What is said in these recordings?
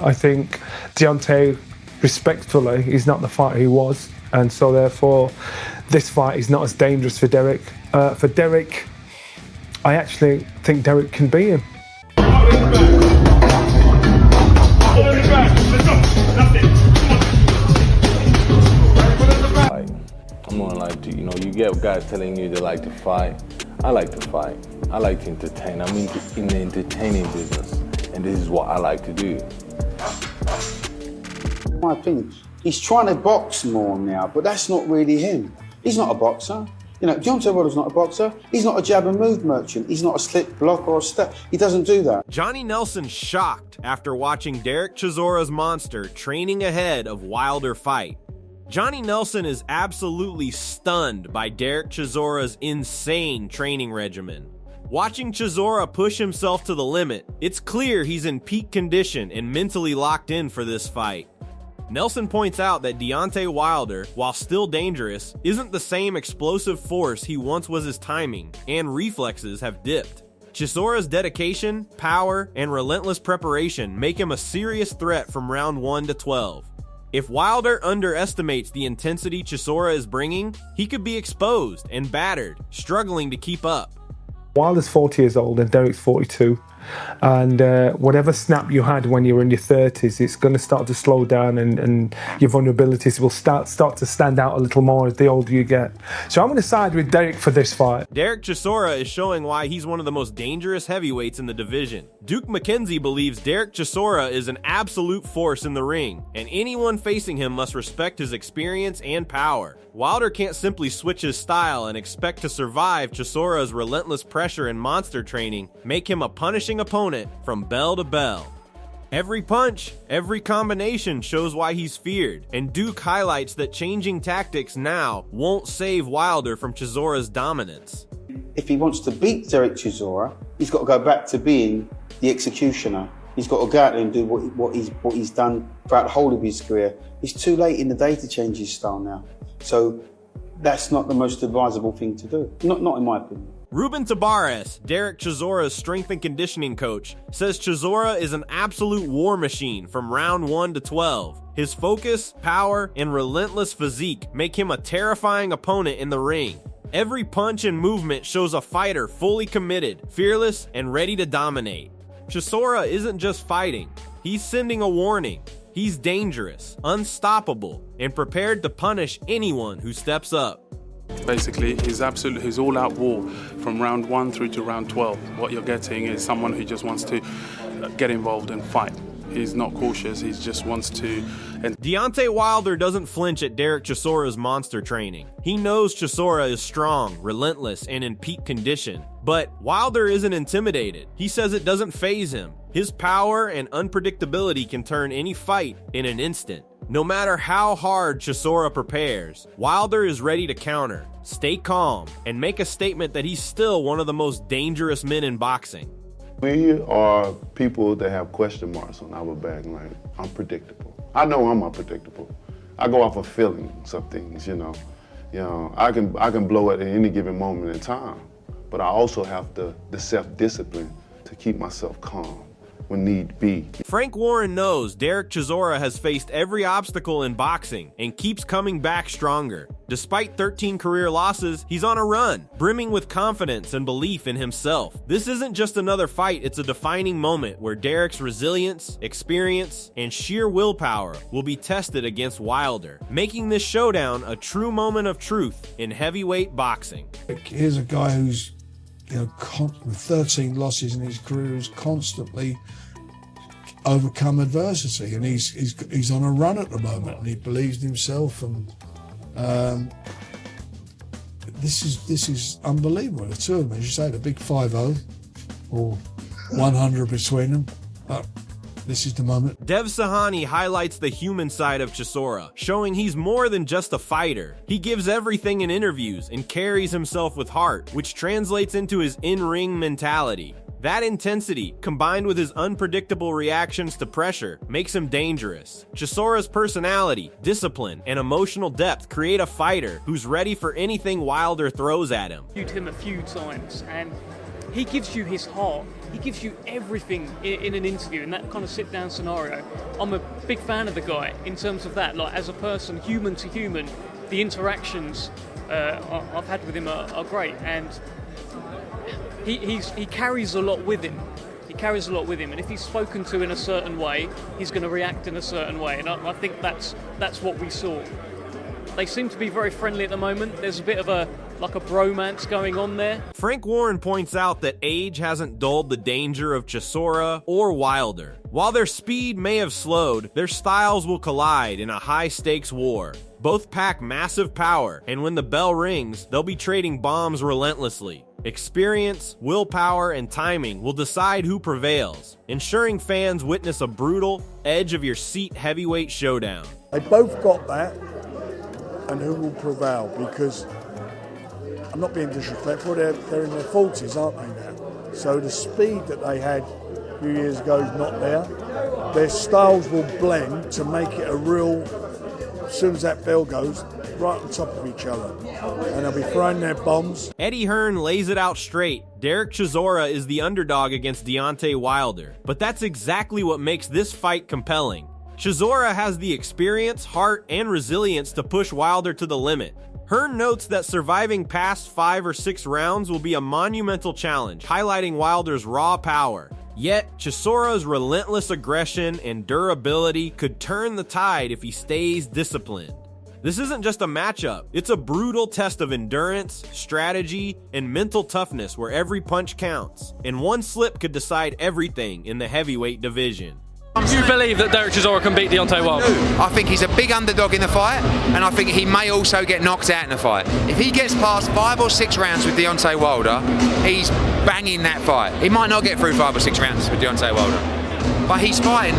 I think Deontay, respectfully, is not the fighter he was, and so therefore this fight is not as dangerous for Derek. For Derek, I actually think Derek can beat him. I'm gonna lie to you, you get guys telling you they like to fight. I like to fight. I like to entertain. I'm in the entertaining business, and this is what I like to do. My opinion, he's trying to box more now, but that's not really him. He's not a boxer. Deontay Wilder's not a boxer. He's not a jab and move merchant. He's not a slip block or a step. He doesn't do that. Johnny Nelson shocked after watching Derek Chisora's monster training ahead of Wilder fight. Johnny Nelson is absolutely stunned by Derek Chisora's insane training regimen. Watching Chisora push himself to the limit, it's clear he's in peak condition and mentally locked in for this fight. Nelson points out that Deontay Wilder, while still dangerous, isn't the same explosive force he once was. His timing and reflexes have dipped. Chisora's dedication, power, and relentless preparation make him a serious threat from round 1 to 12. If Wilder underestimates the intensity Chisora is bringing, he could be exposed and battered, struggling to keep up. Wilder's 40 years old and Derek's 42. And whatever snap you had when you were in your 30s, it's going to start to slow down, and your vulnerabilities will start to stand out a little more as the older you get. So I'm going to side with Derek for this fight. Derek Chisora is showing why he's one of the most dangerous heavyweights in the division. Duke McKenzie believes Derek Chisora is an absolute force in the ring, and anyone facing him must respect his experience and power. Wilder can't simply switch his style and expect to survive Chisora's relentless pressure and monster training, make him a punishing opponent from bell to bell. Every punch, every combination shows why he's feared, and Duke highlights that changing tactics now won't save Wilder from Chisora's dominance. If he wants to beat Derek Chisora, he's got to go back to being the executioner. He's got to go out there and do what he's done throughout the whole of his career. It's too late in the day to change his style now. So that's not the most advisable thing to do, not in my opinion. Ruben Tabares, Derek Chisora's strength and conditioning coach, says Chisora is an absolute war machine from round 1 to 12. His focus, power, and relentless physique make him a terrifying opponent in the ring. Every punch and movement shows a fighter fully committed, fearless, and ready to dominate. Chisora isn't just fighting, he's sending a warning. He's dangerous, unstoppable, and prepared to punish anyone who steps up. Basically, he's all-out war from round 1 through to round 12. What you're getting is someone who just wants to get involved and fight. He's not cautious, he just wants to... Deontay Wilder doesn't flinch at Derek Chisora's monster training. He knows Chisora is strong, relentless, and in peak condition. But Wilder isn't intimidated. He says it doesn't faze him. His power and unpredictability can turn any fight in an instant. No matter how hard Chisora prepares, Wilder is ready to counter, stay calm, and make a statement that he's still one of the most dangerous men in boxing. We are people that have question marks on our back, like unpredictable. I know I'm unpredictable. I go off of feelings of things, I can blow it at any given moment in time, but I also have the self-discipline to keep myself calm when need be. Frank Warren knows Derek Chisora has faced every obstacle in boxing and keeps coming back stronger. Despite 13 career losses, he's on a run, brimming with confidence and belief in himself. This isn't just another fight, it's a defining moment where Derek's resilience, experience, and sheer willpower will be tested against Wilder, making this showdown a true moment of truth in heavyweight boxing. Here's a guy who's with 13 losses in his career, who's constantly overcome adversity, and he's on a run at the moment, and he believes in himself, and this is unbelievable. The two of them, as you say, the big 5-0 or 100 between them, but this is the moment. Dev Sahani highlights the human side of Chisora, showing he's more than just a fighter. He gives everything in interviews and carries himself with heart, which translates into his in-ring mentality. That intensity, combined with his unpredictable reactions to pressure, makes him dangerous. Chisora's personality, discipline, and emotional depth create a fighter who's ready for anything Wilder throws at him. Viewed him a few times, and he gives you his heart. he gives you everything in an interview, in that kind of sit-down scenario. I'm a big fan of the guy in terms of that. Like, as a person, human to human, the interactions I've had with him are great, and he carries a lot with him. He carries a lot with him, and if he's spoken to in a certain way, he's going to react in a certain way, and I think that's what we saw. They seem to be very friendly at the moment. There's a bit of a bromance going on there. Frank Warren points out that age hasn't dulled the danger of Chisora or Wilder. While their speed may have slowed, their styles will collide in a high-stakes war. Both pack massive power, and when the bell rings, they'll be trading bombs relentlessly. Experience, willpower, and timing will decide who prevails, ensuring fans witness a brutal, edge-of-your-seat heavyweight showdown. They both got that, and who will prevail? Because, I'm not being disrespectful, they're in their 40s, aren't they now? So the speed that they had a few years ago is not there. Their styles will blend to make it a real, as soon as that bell goes, right on top of each other. And they'll be throwing their bombs. Eddie Hearn lays it out straight. Derek Chisora is the underdog against Deontay Wilder. But that's exactly what makes this fight compelling. Chisora has the experience, heart, and resilience to push Wilder to the limit. Hearn notes that surviving past 5 or 6 rounds will be a monumental challenge, highlighting Wilder's raw power. Yet, Chisora's relentless aggression and durability could turn the tide if he stays disciplined. This isn't just a matchup, it's a brutal test of endurance, strategy, and mental toughness where every punch counts, and one slip could decide everything in the heavyweight division. Do you believe that Derek Chisora can beat Deontay Wilder? I think he's a big underdog in the fight, and I think he may also get knocked out in the fight. If he gets past 5 or 6 rounds with Deontay Wilder, he's banging that fight. He might not get through 5 or 6 rounds with Deontay Wilder, but he's fighting.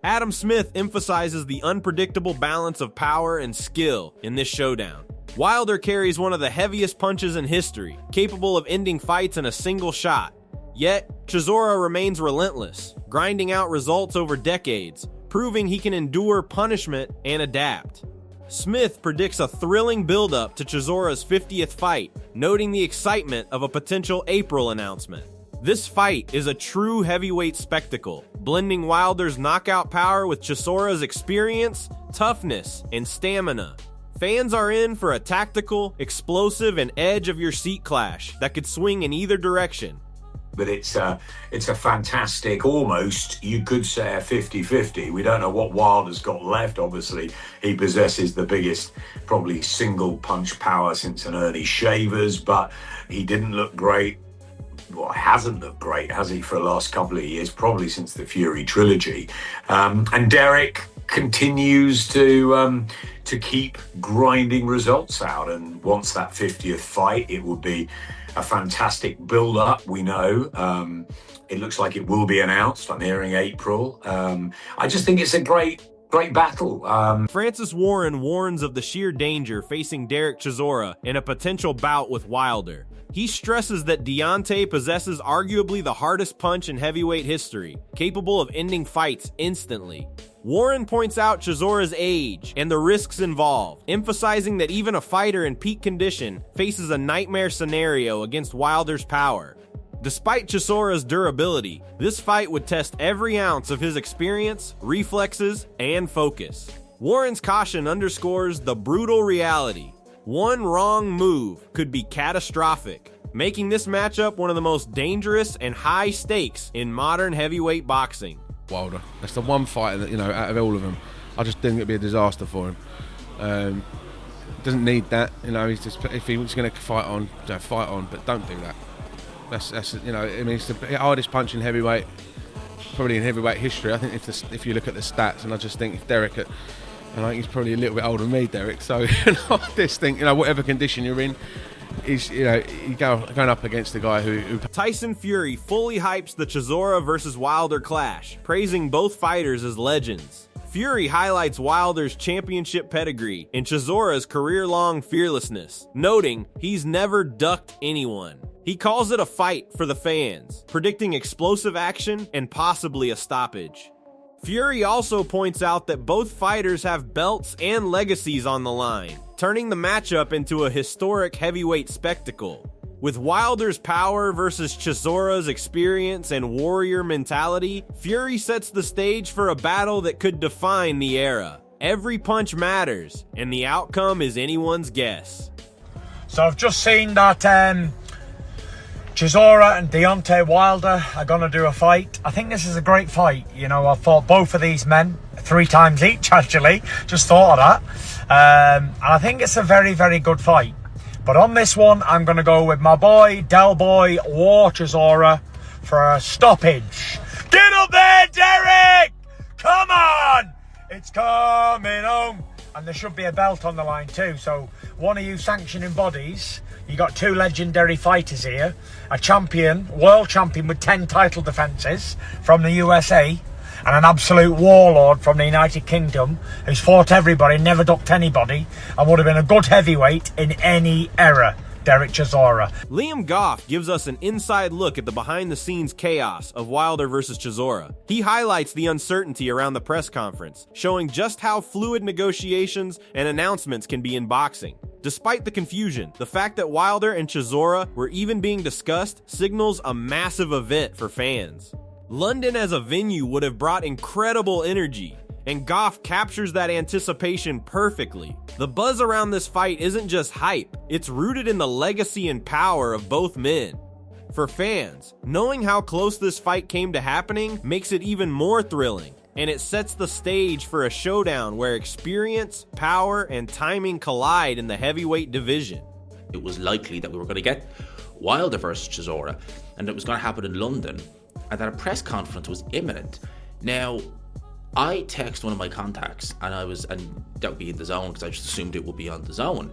Adam Smith emphasizes the unpredictable balance of power and skill in this showdown. Wilder carries one of the heaviest punches in history, capable of ending fights in a single shot. Yet, Chisora remains relentless, grinding out results over decades, proving he can endure punishment and adapt. Smith predicts a thrilling build-up to Chisora's 50th fight, noting the excitement of a potential April announcement. This fight is a true heavyweight spectacle, blending Wilder's knockout power with Chisora's experience, toughness, and stamina. Fans are in for a tactical, explosive, and edge-of-your-seat clash that could swing in either direction. But it's a fantastic, almost, you could say, a 50-50. We don't know what Wilder's got left. Obviously, he possesses the biggest, probably single punch power since an Ernie Shavers, but he didn't look great. Well, hasn't looked great, has he, for the last couple of years, probably since the Fury trilogy. And Derek continues to keep grinding results out, and once that 50th fight, it will be a fantastic build-up, we know. It looks like it will be announced. I'm hearing April. I just think it's a great battle. Francis Warren warns of the sheer danger facing Derek Chisora in a potential bout with Wilder. He stresses that Deontay possesses arguably the hardest punch in heavyweight history, capable of ending fights instantly. Warren points out Chisora's age and the risks involved, emphasizing that even a fighter in peak condition faces a nightmare scenario against Wilder's power. Despite Chisora's durability, this fight would test every ounce of his experience, reflexes, and focus. Warren's caution underscores the brutal reality. One wrong move could be catastrophic, making this matchup one of the most dangerous and high stakes in modern heavyweight boxing. Wilder. That's the one fighter that, out of all of them, I just think it'd be a disaster for him. Doesn't need that, he's just, if he was going to fight on, but don't do that. That's it's the hardest punch in heavyweight, probably in heavyweight history. I think if you look at the stats, and I just think if Derek, and I think he's probably a little bit older than me, Derek. So I just think whatever condition you're in, is you're going up against the guy who. Tyson Fury fully hypes the Chisora versus Wilder clash, praising both fighters as legends. Fury highlights Wilder's championship pedigree and Chisora's career-long fearlessness, noting he's never ducked anyone. He calls it a fight for the fans, predicting explosive action and possibly a stoppage. Fury also points out that both fighters have belts and legacies on the line, turning the matchup into a historic heavyweight spectacle. With Wilder's power versus Chisora's experience and warrior mentality, Fury sets the stage for a battle that could define the era. Every punch matters, and the outcome is anyone's guess. So I've just seen that Chisora and Deontay Wilder are going to do a fight. I think this is a great fight. You know, I've fought both of these men 3 times each, actually. Just thought of that. And I think it's a very, very good fight. But on this one, I'm going to go with my boy, Del Boy, War Chisora, for a stoppage. Get up there, Derek! Come on! It's coming home. And there should be a belt on the line too. So one of you sanctioning bodies, you got 2 legendary fighters here. A champion, world champion with 10 title defences from the USA. And an absolute warlord from the United Kingdom who's fought everybody, never ducked anybody, and would have been a good heavyweight in any era, Derek Chisora. Liam Goff gives us an inside look at the behind-the-scenes chaos of Wilder versus Chisora. He highlights the uncertainty around the press conference, showing just how fluid negotiations and announcements can be in boxing. Despite the confusion, the fact that Wilder and Chisora were even being discussed signals a massive event for fans. London as a venue would have brought incredible energy, and Goff captures that anticipation perfectly. The buzz around this fight isn't just hype, it's rooted in the legacy and power of both men. For fans, knowing how close this fight came to happening makes it even more thrilling, and it sets the stage for a showdown where experience, power, and timing collide in the heavyweight division. It was likely that we were going to get Wilder versus Chisora, and it was going to happen in London, and that a press conference was imminent. Now, I text one of my contacts, and that would be in the zone because I just assumed it would be on the zone.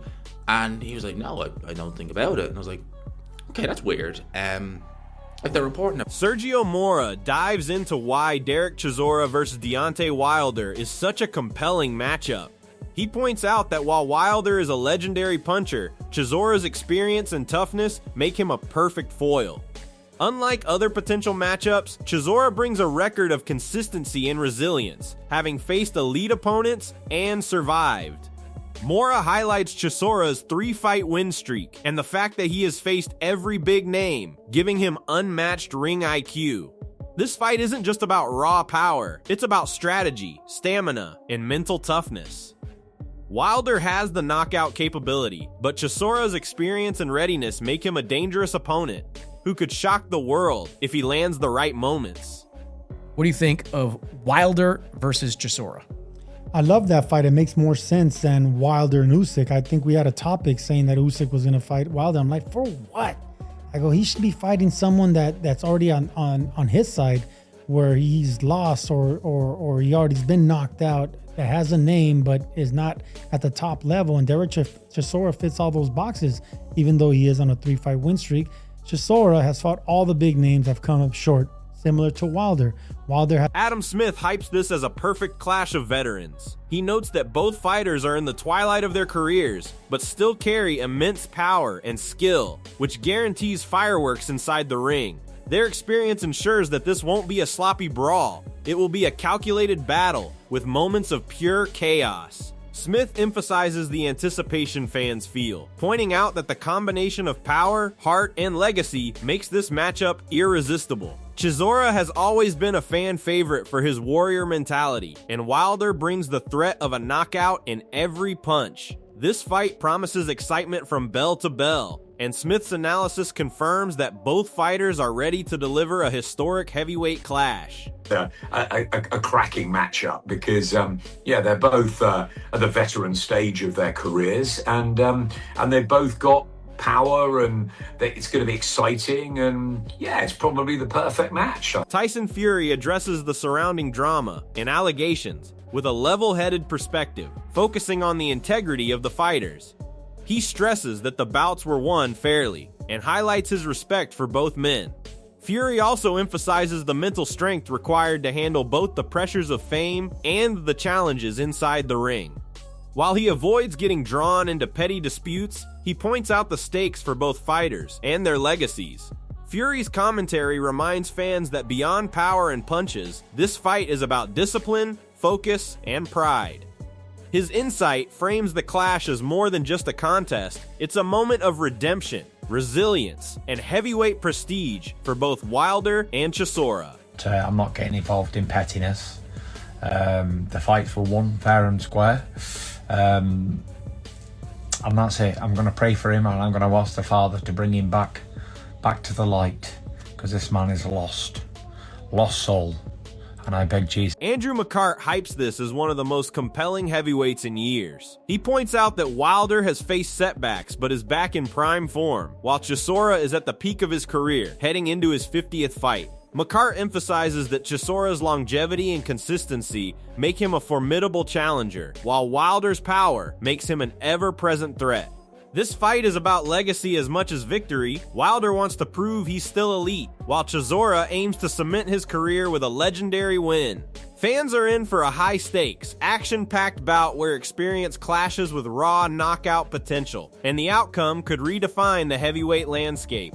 And he was like, "No, I don't think about it." And I was like, "Okay, that's weird." If they're reporting it. Sergio Mora dives into why Derek Chisora versus Deontay Wilder is such a compelling matchup. He points out that while Wilder is a legendary puncher, Chisora's experience and toughness make him a perfect foil. Unlike other potential matchups, Chisora brings a record of consistency and resilience, having faced elite opponents and survived. Mora highlights Chisora's 3-fight win streak and the fact that he has faced every big name, giving him unmatched ring IQ. This fight isn't just about raw power, it's about strategy, stamina, and mental toughness. Wilder has the knockout capability, but Chisora's experience and readiness make him a dangerous opponent who could shock the world if he lands the right moments. What do you think of Wilder versus Chisora? I love that fight. It makes more sense than Wilder and Usyk. I think we had a topic saying that Usyk was going to fight Wilder. I'm like, for what? I go, he should be fighting someone that's already on his side, where he's lost or he already's been knocked out, that has a name but is not at the top level. And Derek Chisora fits all those boxes, even though he is on a 3-fight win streak. Chisora has fought all the big names, have come up short, similar to Wilder. Adam Smith hypes this as a perfect clash of veterans. He notes that both fighters are in the twilight of their careers, but still carry immense power and skill, which guarantees fireworks inside the ring. Their experience ensures that this won't be a sloppy brawl. It will be a calculated battle with moments of pure chaos. Smith emphasizes the anticipation fans feel, pointing out that the combination of power, heart, and legacy makes this matchup irresistible. Chisora has always been a fan favorite for his warrior mentality, and Wilder brings the threat of a knockout in every punch. This fight promises excitement from bell to bell, and Smith's analysis confirms that both fighters are ready to deliver a historic heavyweight clash. A cracking matchup because they're both at the veteran stage of their careers, and they've both got power, and it's going to be exciting, and it's probably the perfect match. Tyson Fury addresses the surrounding drama and allegations with a level-headed perspective, focusing on the integrity of the fighters. He stresses that the bouts were won fairly and highlights his respect for both men. Fury also emphasizes the mental strength required to handle both the pressures of fame and the challenges inside the ring. While he avoids getting drawn into petty disputes, he points out the stakes for both fighters and their legacies. Fury's commentary reminds fans that beyond power and punches, this fight is about discipline, focus, and pride. His insight frames the clash as more than just a contest, it's a moment of redemption, resilience, and heavyweight prestige for both Wilder and Chisora. I'm not getting involved in pettiness. The fights were won fair and square. And that's it. I'm going to pray for him, and I'm going to ask the Father to bring him back to the light, because this man is lost soul. And I beg Jesus. Andrew McCart hypes this as one of the most compelling heavyweights in years. He points out that Wilder has faced setbacks but is back in prime form, while Chisora is at the peak of his career, heading into his 50th fight. McCart emphasizes that Chisora's longevity and consistency make him a formidable challenger, while Wilder's power makes him an ever-present threat. This fight is about legacy as much as victory. Wilder wants to prove he's still elite, while Chisora aims to cement his career with a legendary win. Fans are in for a high-stakes, action-packed bout where experience clashes with raw knockout potential, and the outcome could redefine the heavyweight landscape.